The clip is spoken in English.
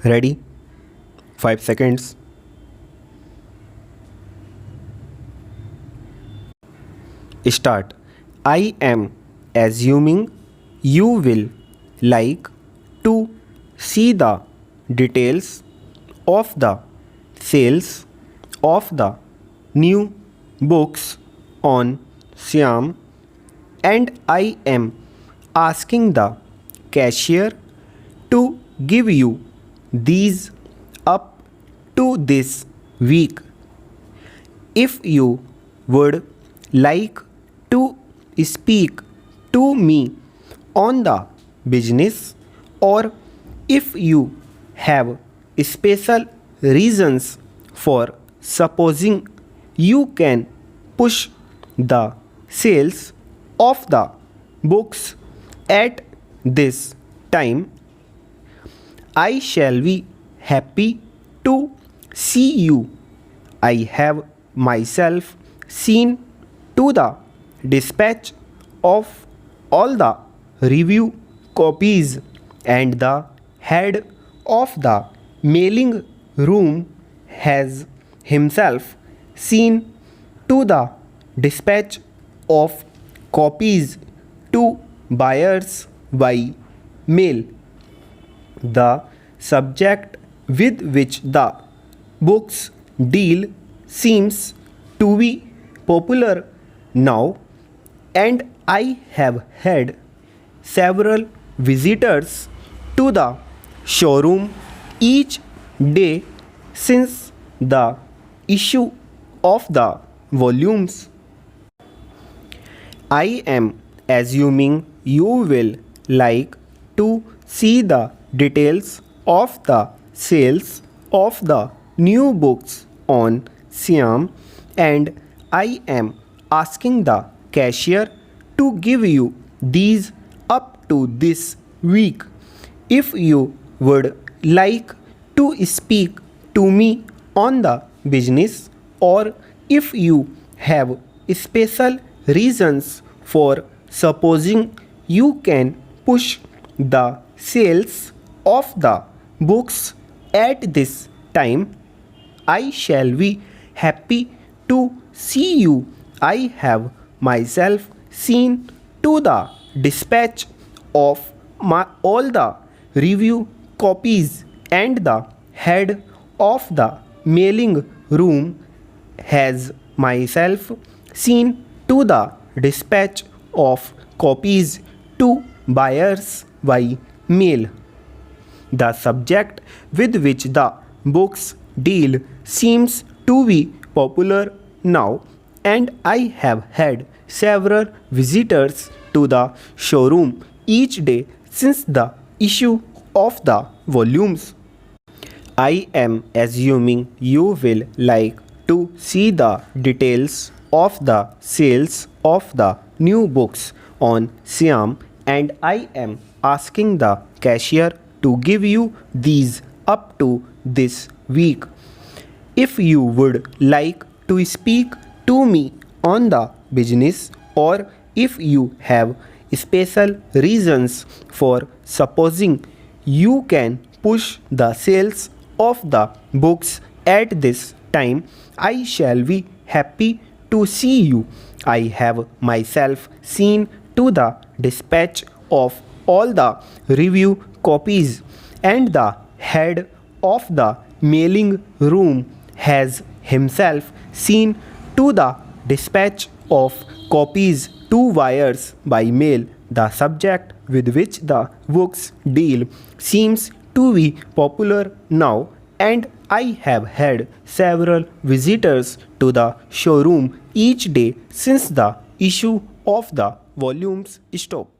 Ready? 5 seconds. Start. I am assuming you will like to see the details of the sales of the new books on Siam, and I am asking the cashier to give you these up to this week. If you would like to speak to me on the business, or if you have special reasons for supposing you can push the sales of the books at this time, I shall be happy to see you. I have myself seen to the dispatch of all the review copies, and the head of the mailing room has himself seen to the dispatch of copies to buyers by mail. The subject with which the books deal seems to be popular now, and I have had several visitors to the showroom each day since the issue of the volumes. I am assuming you will like to see the details of the sales of the new books on Siam, and I am asking the cashier to give you these up to this week. If you would like to speak to me on the business, or if you have special reasons for supposing you can push the sales of the books at this time, I shall be happy to see you. I have myself seen to the dispatch of all the review copies, and the head of the mailing room has myself seen to the dispatch of copies to buyers by mail. The subject with which the books deal seems to be popular now, and I have had several visitors to the showroom each day since the issue of the volumes. I am assuming you will like to see the details of the sales of the new books on Siam, and I am asking the cashier to give you these up to this week. If you would like to speak to me on the business, or if you have special reasons for supposing you can push the sales of the books at this time, I shall be happy to see you. I have myself seen to the dispatch of all the review copies, and the head of the mailing room has himself seen to the dispatch of copies to wires by mail. The subject with which the books deal seems to be popular now, and I have had several visitors to the showroom each day since the issue of the volumes stopped.